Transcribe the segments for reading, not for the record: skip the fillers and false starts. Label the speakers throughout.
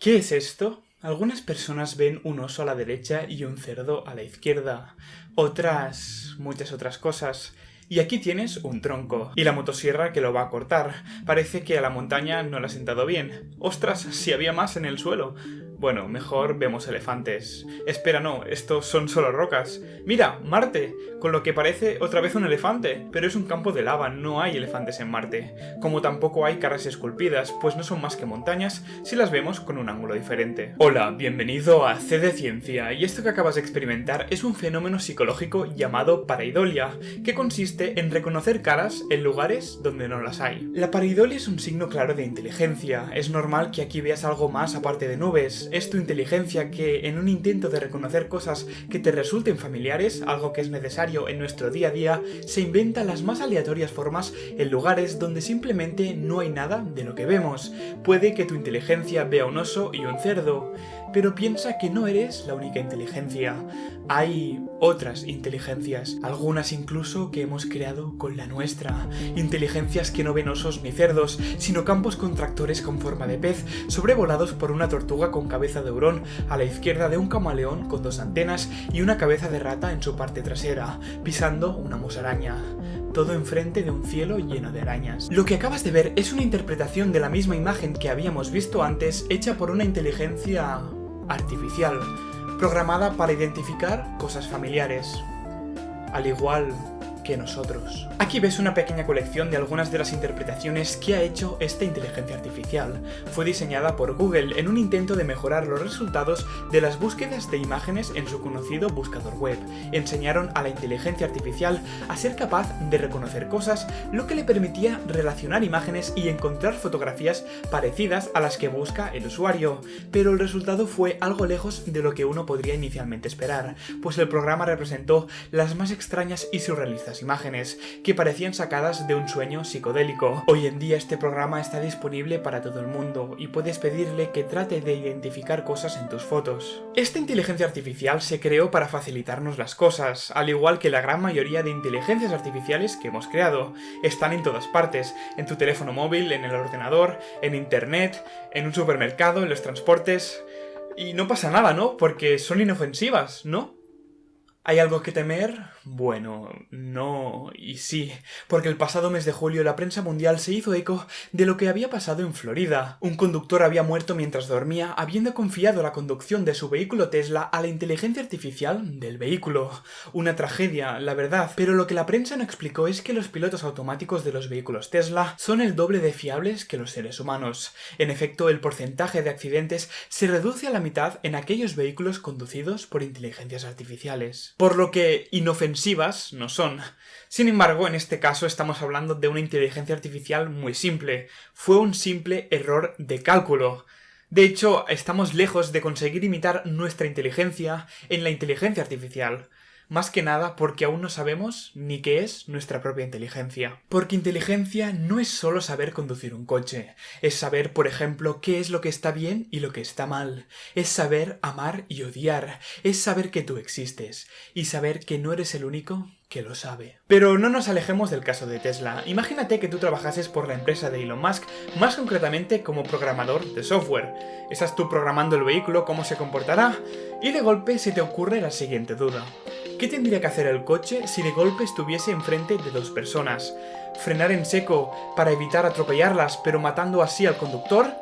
Speaker 1: ¿Qué es esto? Algunas personas ven un oso a la derecha y un cerdo a la izquierda. Otras, muchas otras cosas. Y aquí tienes un tronco. Y la motosierra que lo va a cortar. Parece que a la montaña no le ha sentado bien. ¡Ostras! Si había más en el suelo. Bueno, mejor vemos elefantes. Espera, no, estos son solo rocas. ¡Mira! ¡Marte! Con lo que parece otra vez un elefante. Pero es un campo de lava, no hay elefantes en Marte. Como tampoco hay caras esculpidas, pues no son más que montañas si las vemos con un ángulo diferente. Hola, bienvenido a C de Ciencia, y esto que acabas de experimentar es un fenómeno psicológico llamado pareidolia, que consiste en reconocer caras en lugares donde no las hay. La pareidolia es un signo claro de inteligencia. Es normal que aquí veas algo más aparte de nubes. Es tu inteligencia que, en un intento de reconocer cosas que te resulten familiares, algo que es necesario en nuestro día a día, se inventa las más aleatorias formas en lugares donde simplemente no hay nada de lo que vemos. Puede que tu inteligencia vea un oso y un cerdo, pero piensa que no eres la única inteligencia. Hay otras inteligencias, algunas incluso que hemos creado con la nuestra. Inteligencias que no ven osos ni cerdos, sino campos contractores con forma de pez, sobrevolados por una tortuga con cabeza de hurón, a la izquierda de un camaleón con dos antenas y una cabeza de rata en su parte trasera, pisando una musaraña. Todo enfrente de un cielo lleno de arañas. Lo que acabas de ver es una interpretación de la misma imagen que habíamos visto antes, hecha por una inteligencia artificial, programada para identificar cosas familiares, al igual que nosotros. Aquí ves una pequeña colección de algunas de las interpretaciones que ha hecho esta inteligencia artificial. Fue diseñada por Google en un intento de mejorar los resultados de las búsquedas de imágenes en su conocido buscador web. Enseñaron a la inteligencia artificial a ser capaz de reconocer cosas, lo que le permitía relacionar imágenes y encontrar fotografías parecidas a las que busca el usuario. Pero el resultado fue algo lejos de lo que uno podría inicialmente esperar, pues el programa representó las más extrañas y surrealistas imágenes, que parecían sacadas de un sueño psicodélico. Hoy en día este programa está disponible para todo el mundo y puedes pedirle que trate de identificar cosas en tus fotos. Esta inteligencia artificial se creó para facilitarnos las cosas, al igual que la gran mayoría de inteligencias artificiales que hemos creado. Están en todas partes, en tu teléfono móvil, en el ordenador, en internet, en un supermercado, en los transportes. Y no pasa nada, ¿no? Porque son inofensivas, ¿no? ¿Hay algo que temer? Bueno, no y sí, porque el pasado mes de julio la prensa mundial se hizo eco de lo que había pasado en Florida. Un conductor había muerto mientras dormía, habiendo confiado la conducción de su vehículo Tesla a la inteligencia artificial del vehículo. Una tragedia, la verdad, pero lo que la prensa no explicó es que los pilotos automáticos de los vehículos Tesla son el doble de fiables que los seres humanos. En efecto, el porcentaje de accidentes se reduce a la mitad en aquellos vehículos conducidos por inteligencias artificiales. Por lo que inofensivas no son. Sin embargo, en este caso estamos hablando de una inteligencia artificial muy simple. Fue un simple error de cálculo. De hecho, estamos lejos de conseguir imitar nuestra inteligencia en la inteligencia artificial. Más que nada porque aún no sabemos ni qué es nuestra propia inteligencia. Porque inteligencia no es solo saber conducir un coche. Es saber, por ejemplo, qué es lo que está bien y lo que está mal. Es saber amar y odiar. Es saber que tú existes. Y saber que no eres el único que lo sabe. Pero no nos alejemos del caso de Tesla. Imagínate que tú trabajases por la empresa de Elon Musk, más concretamente como programador de software. Estás tú programando el vehículo, cómo se comportará, y de golpe se te ocurre la siguiente duda. ¿Qué tendría que hacer el coche si de golpe estuviese enfrente de dos personas? ¿Frenar en seco para evitar atropellarlas, pero matando así al conductor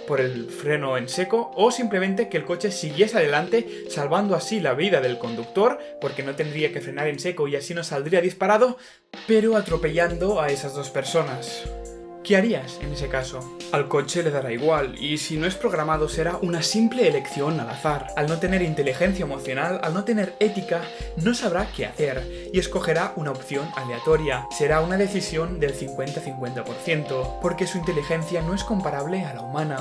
Speaker 1: por el freno en seco? ¿O simplemente que el coche siguiese adelante, salvando así la vida del conductor, porque no tendría que frenar en seco y así no saldría disparado, pero atropellando a esas dos personas? ¿Qué harías en ese caso? Al coche le dará igual, y si no es programado será una simple elección al azar. Al no tener inteligencia emocional, al no tener ética, no sabrá qué hacer, y escogerá una opción aleatoria. Será una decisión del 50-50%, porque su inteligencia no es comparable a la humana.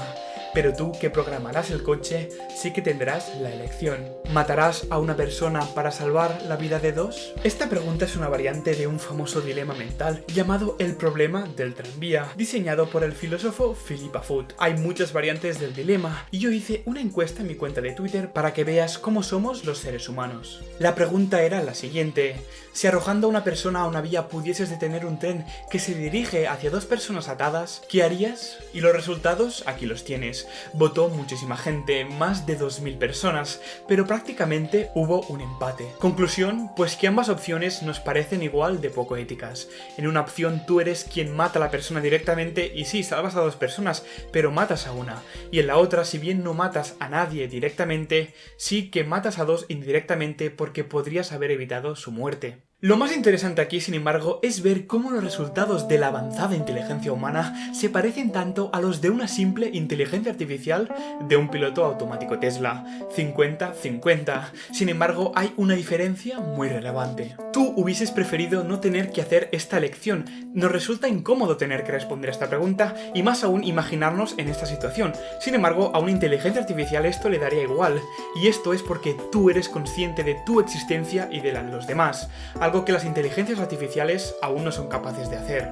Speaker 1: Pero tú, que programarás el coche, sí que tendrás la elección. ¿Matarás a una persona para salvar la vida de dos? Esta pregunta es una variante de un famoso dilema mental llamado el problema del tranvía, diseñado por el filósofo Philippa Foot. Hay muchas variantes del dilema, y yo hice una encuesta en mi cuenta de Twitter para que veas cómo somos los seres humanos. La pregunta era la siguiente: si arrojando a una persona a una vía pudieses detener un tren que se dirige hacia dos personas atadas, ¿qué harías? Y los resultados aquí los tienes. opciones. Votó muchísima gente, más de 2000 personas, pero prácticamente hubo un empate. Conclusión, pues que ambas opciones nos parecen igual de poco éticas. En una opción tú eres quien mata a la persona directamente y sí, salvas a 2 personas, pero matas a una. Y en la otra, si bien no matas a nadie directamente, sí que matas a 2 indirectamente porque podrías haber evitado su muerte. Lo más interesante aquí, sin embargo, es ver cómo los resultados de la avanzada inteligencia humana se parecen tanto a los de una simple inteligencia artificial de un piloto automático Tesla. 50-50. Sin embargo, hay una diferencia muy relevante. Tú hubieses preferido no tener que hacer esta elección. Nos resulta incómodo tener que responder a esta pregunta y más aún imaginarnos en esta situación. Sin embargo, a una inteligencia artificial esto le daría igual. Y esto es porque tú eres consciente de tu existencia y de la de los demás. Algo que las inteligencias artificiales aún no son capaces de hacer.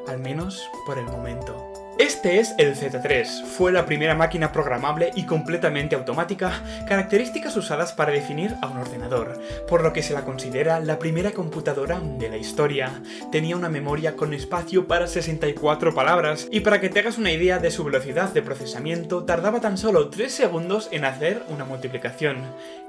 Speaker 1: Al menos por el momento. Este es el Z3, fue la primera máquina programable y completamente automática, características usadas para definir a un ordenador, por lo que se la considera la primera computadora de la historia. Tenía una memoria con espacio para 64 palabras, y para que te hagas una idea de su velocidad de procesamiento, tardaba tan solo 3 segundos en hacer una multiplicación,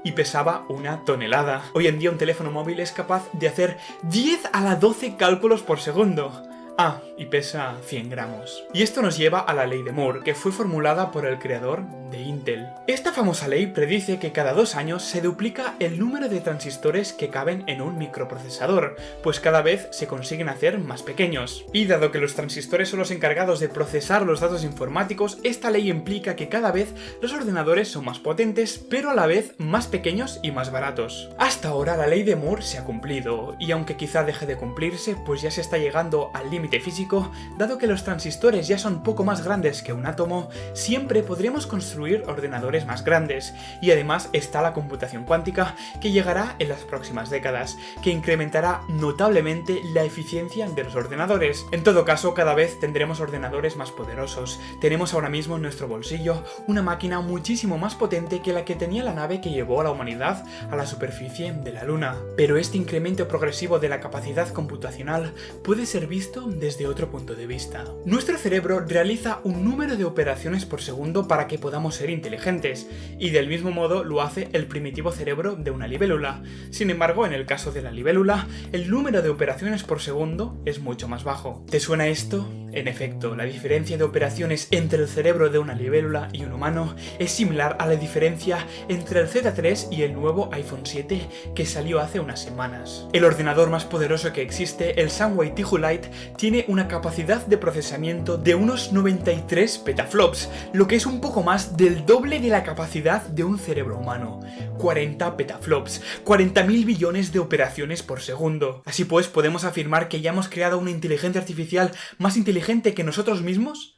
Speaker 1: y pesaba 1 tonelada. Hoy en día un teléfono móvil es capaz de hacer 10 a la 12 cálculos por segundo. Ah, y pesa 100 gramos. Y esto nos lleva a la ley de Moore, que fue formulada por el creador de Intel. Esta famosa ley predice que cada 2 años se duplica el número de transistores que caben en un microprocesador, pues cada vez se consiguen hacer más pequeños. Y dado que los transistores son los encargados de procesar los datos informáticos, esta ley implica que cada vez los ordenadores son más potentes, pero a la vez más pequeños y más baratos. Hasta ahora la ley de Moore se ha cumplido, y aunque quizá deje de cumplirse, pues ya se está llegando al límite físico, dado que los transistores ya son poco más grandes que un átomo, siempre podremos construir ordenadores más grandes, y además está la computación cuántica que llegará en las próximas décadas, que incrementará notablemente la eficiencia de los ordenadores. En todo caso, cada vez tendremos ordenadores más poderosos. Tenemos ahora mismo en nuestro bolsillo una máquina muchísimo más potente que la que tenía la nave que llevó a la humanidad a la superficie de la Luna. Pero este incremento progresivo de la capacidad computacional puede ser visto desde otro punto de vista. Nuestro cerebro realiza un número de operaciones por segundo para que podamos ser inteligentes, y del mismo modo lo hace el primitivo cerebro de una libélula. Sin embargo, en el caso de la libélula, el número de operaciones por segundo es mucho más bajo. ¿Te suena esto? En efecto, la diferencia de operaciones entre el cerebro de una libélula y un humano es similar a la diferencia entre el Z3 y el nuevo iPhone 7 que salió hace unas semanas. El ordenador más poderoso que existe, el Sunway Tihu Lite, tiene una capacidad de procesamiento de unos 93 petaflops, lo que es un poco más del doble de la capacidad de un cerebro humano. 40 petaflops, 40.000 billones de operaciones por segundo. Así pues, ¿podemos afirmar que ya hemos creado una inteligencia artificial más inteligente que nosotros mismos?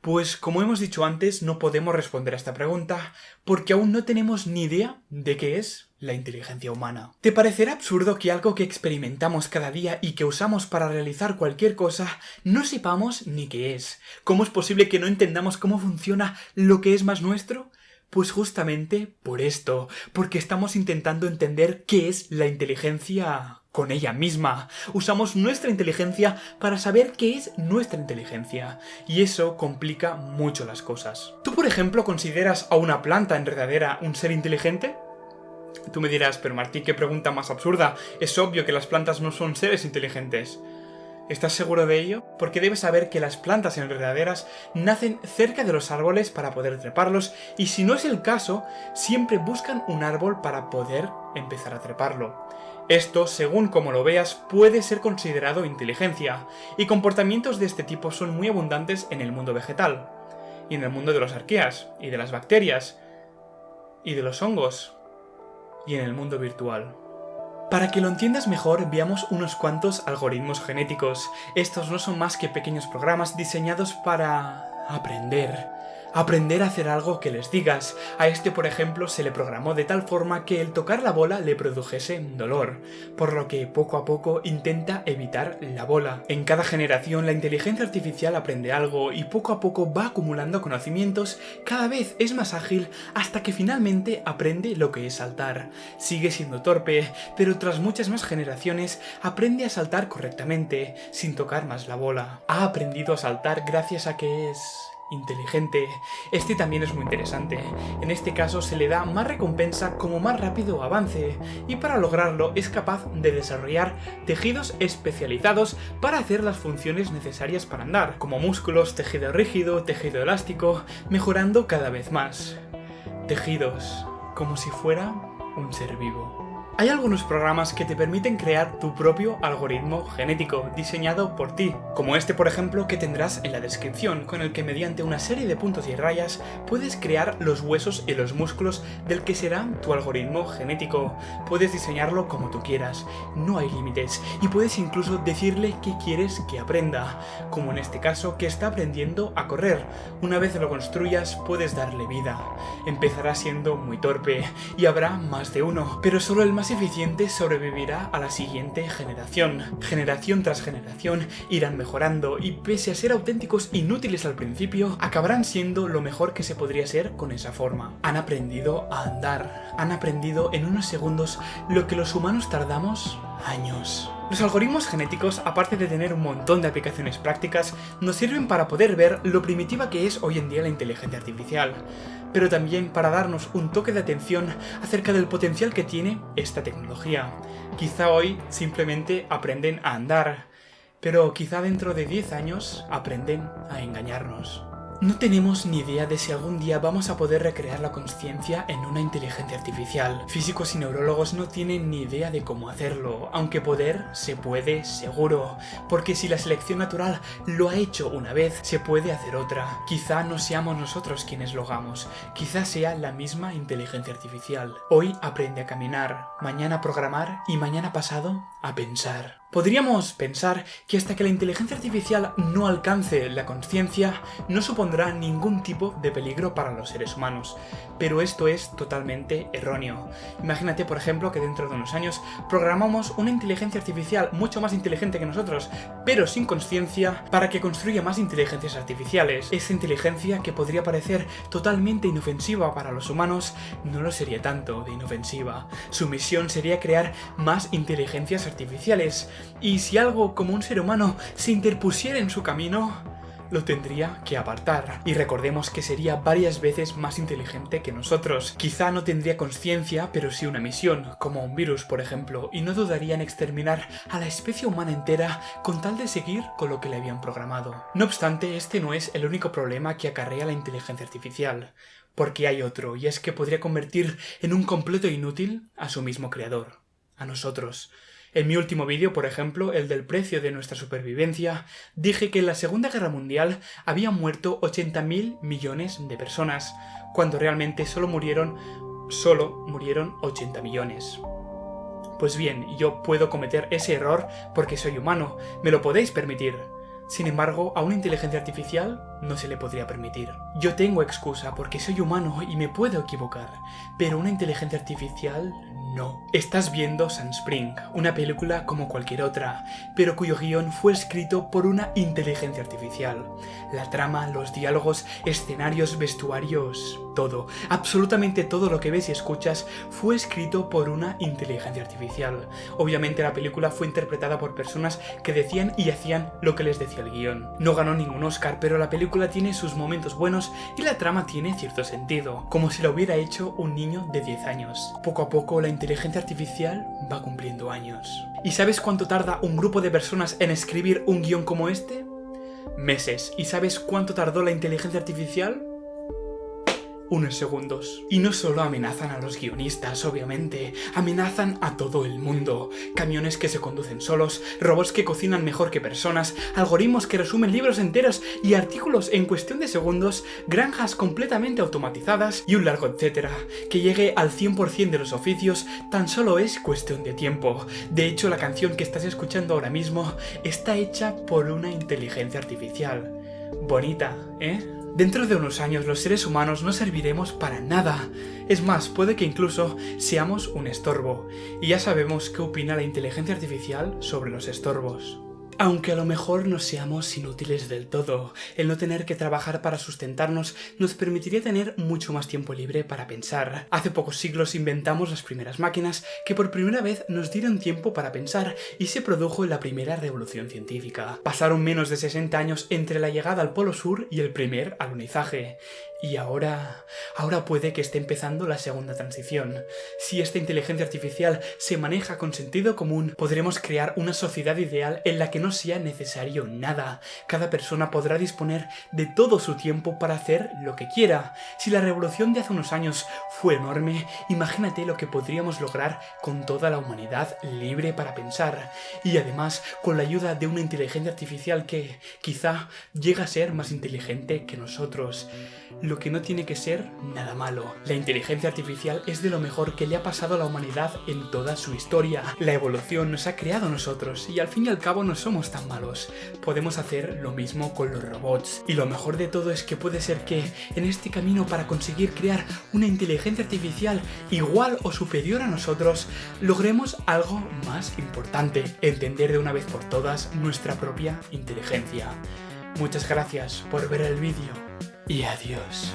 Speaker 1: Pues como hemos dicho antes, no podemos responder a esta pregunta porque aún no tenemos ni idea de qué es la inteligencia humana. ¿Te parecerá absurdo que algo que experimentamos cada día y que usamos para realizar cualquier cosa no sepamos ni qué es? ¿Cómo es posible que no entendamos cómo funciona lo que es más nuestro? Pues justamente por esto, porque estamos intentando entender qué es la inteligencia con ella misma. Usamos nuestra inteligencia para saber qué es nuestra inteligencia, y eso complica mucho las cosas. ¿Tú, por ejemplo, consideras a una planta enredadera un ser inteligente? Tú me dirás, pero Martí, qué pregunta más absurda. Es obvio que las plantas no son seres inteligentes. ¿Estás seguro de ello? Porque debes saber que las plantas enredaderas nacen cerca de los árboles para poder treparlos, y si no es el caso, siempre buscan un árbol para poder empezar a treparlo. Esto, según como lo veas, puede ser considerado inteligencia, y comportamientos de este tipo son muy abundantes en el mundo vegetal, y en el mundo de los arqueas, y de las bacterias, y de los hongos, y en el mundo virtual. Para que lo entiendas mejor, veamos unos cuantos algoritmos genéticos. Estos no son más que pequeños programas diseñados para aprender a hacer algo que les digas. A este, por ejemplo, se le programó de tal forma que el tocar la bola le produjese dolor, por lo que poco a poco intenta evitar la bola. En cada generación la inteligencia artificial aprende algo y poco a poco va acumulando conocimientos, cada vez es más ágil hasta que finalmente aprende lo que es saltar. Sigue siendo torpe, pero tras muchas más generaciones aprende a saltar correctamente, sin tocar más la bola. Ha aprendido a saltar gracias a que es inteligente. Este también es muy interesante. En este caso se le da más recompensa como más rápido avance, y para lograrlo es capaz de desarrollar tejidos especializados para hacer las funciones necesarias para andar, como músculos, tejido rígido, tejido elástico, mejorando cada vez más. Tejidos, como si fuera un ser vivo. Hay algunos programas que te permiten crear tu propio algoritmo genético, diseñado por ti, como este por ejemplo que tendrás en la descripción, con el que mediante una serie de puntos y rayas puedes crear los huesos y los músculos del que será tu algoritmo genético. Puedes diseñarlo como tú quieras, no hay límites, y puedes incluso decirle qué quieres que aprenda, como en este caso que está aprendiendo a correr. Una vez lo construyas puedes darle vida. Empezará siendo muy torpe, y habrá más de uno, pero solo el más eficiente sobrevivirá a la siguiente generación. Generación tras generación irán mejorando y pese a ser auténticos inútiles al principio, acabarán siendo lo mejor que se podría ser con esa forma. Han aprendido a andar, han aprendido en unos segundos lo que los humanos tardamos años. Los algoritmos genéticos, aparte de tener un montón de aplicaciones prácticas, nos sirven para poder ver lo primitiva que es hoy en día la inteligencia artificial, pero también para darnos un toque de atención acerca del potencial que tiene esta tecnología. Quizá hoy simplemente aprenden a andar, pero quizá dentro de 10 años aprenden a engañarnos. No tenemos ni idea de si algún día vamos a poder recrear la consciencia en una inteligencia artificial. Físicos y neurólogos no tienen ni idea de cómo hacerlo, aunque poder se puede seguro, porque si la selección natural lo ha hecho una vez, se puede hacer otra. Quizá no seamos nosotros quienes lo hagamos, quizá sea la misma inteligencia artificial. Hoy aprende a caminar, mañana a programar y mañana pasado a pensar. Podríamos pensar que hasta que la inteligencia artificial no alcance la consciencia, no supondrá ningún tipo de peligro para los seres humanos, pero esto es totalmente erróneo. Imagínate, por ejemplo, que dentro de unos años programamos una inteligencia artificial mucho más inteligente que nosotros, pero sin consciencia, para que construya más inteligencias artificiales. Esa inteligencia que podría parecer totalmente inofensiva para los humanos, no lo sería tanto de inofensiva. Su misión sería crear más inteligencias artificiales, y si algo como un ser humano se interpusiera en su camino, lo tendría que apartar. Y recordemos que sería varias veces más inteligente que nosotros. Quizá no tendría conciencia, pero sí una misión, como un virus por ejemplo, y no dudaría en exterminar a la especie humana entera con tal de seguir con lo que le habían programado. No obstante, este no es el único problema que acarrea la inteligencia artificial, porque hay otro, y es que podría convertir en un completo inútil a su mismo creador, a nosotros. En mi último vídeo, por ejemplo, el del precio de nuestra supervivencia, dije que en la Segunda Guerra Mundial habían muerto 80.000 millones de personas, cuando realmente solo murieron 80 millones. Pues bien, yo puedo cometer ese error porque soy humano, me lo podéis permitir. Sin embargo, a una inteligencia artificial no se le podría permitir. Yo tengo excusa porque soy humano y me puedo equivocar, pero una inteligencia artificial no. Estás viendo Sunspring, una película como cualquier otra, pero cuyo guión fue escrito por una inteligencia artificial. La trama, los diálogos, escenarios, vestuarios, todo, absolutamente todo lo que ves y escuchas fue escrito por una inteligencia artificial. Obviamente la película fue interpretada por personas que decían y hacían lo que les decía el guión. No ganó ningún Oscar, pero la película tiene sus momentos buenos y la trama tiene cierto sentido, como si lo hubiera hecho un niño de 10 años. Poco a poco la inteligencia artificial va cumpliendo años. ¿Y sabes cuánto tarda un grupo de personas en escribir un guión como este? Meses. ¿Y sabes cuánto tardó la inteligencia artificial? Unos segundos. Y no solo amenazan a los guionistas, obviamente, amenazan a todo el mundo. Camiones que se conducen solos, robots que cocinan mejor que personas, algoritmos que resumen libros enteros y artículos en cuestión de segundos, granjas completamente automatizadas y un largo etcétera. Que llegue al 100% de los oficios tan solo es cuestión de tiempo. De hecho, la canción que estás escuchando ahora mismo está hecha por una inteligencia artificial. Bonita, ¿eh? Dentro de unos años los seres humanos no serviremos para nada. Es más, puede que incluso seamos un estorbo. Y ya sabemos qué opina la inteligencia artificial sobre los estorbos. Aunque a lo mejor no seamos inútiles del todo, el no tener que trabajar para sustentarnos nos permitiría tener mucho más tiempo libre para pensar. Hace pocos siglos inventamos las primeras máquinas que por primera vez nos dieron tiempo para pensar y se produjo la primera revolución científica. Pasaron menos de 60 años entre la llegada al Polo Sur y el primer alunizaje. Y ahora puede que esté empezando la segunda transición. Si esta inteligencia artificial se maneja con sentido común, podremos crear una sociedad ideal en la que no sea necesario nada. Cada persona podrá disponer de todo su tiempo para hacer lo que quiera. Si la revolución de hace unos años fue enorme, imagínate lo que podríamos lograr con toda la humanidad libre para pensar. Y además, con la ayuda de una inteligencia artificial que quizá llega a ser más inteligente que nosotros. Lo que no tiene que ser nada malo. La inteligencia artificial es de lo mejor que le ha pasado a la humanidad en toda su historia. La evolución nos ha creado a nosotros y al fin y al cabo no somos tan malos. Podemos hacer lo mismo con los robots. Y lo mejor de todo es que puede ser que en este camino para conseguir crear una inteligencia artificial igual o superior a nosotros, logremos algo más importante: entender de una vez por todas nuestra propia inteligencia. Muchas gracias por ver el vídeo. Y adiós.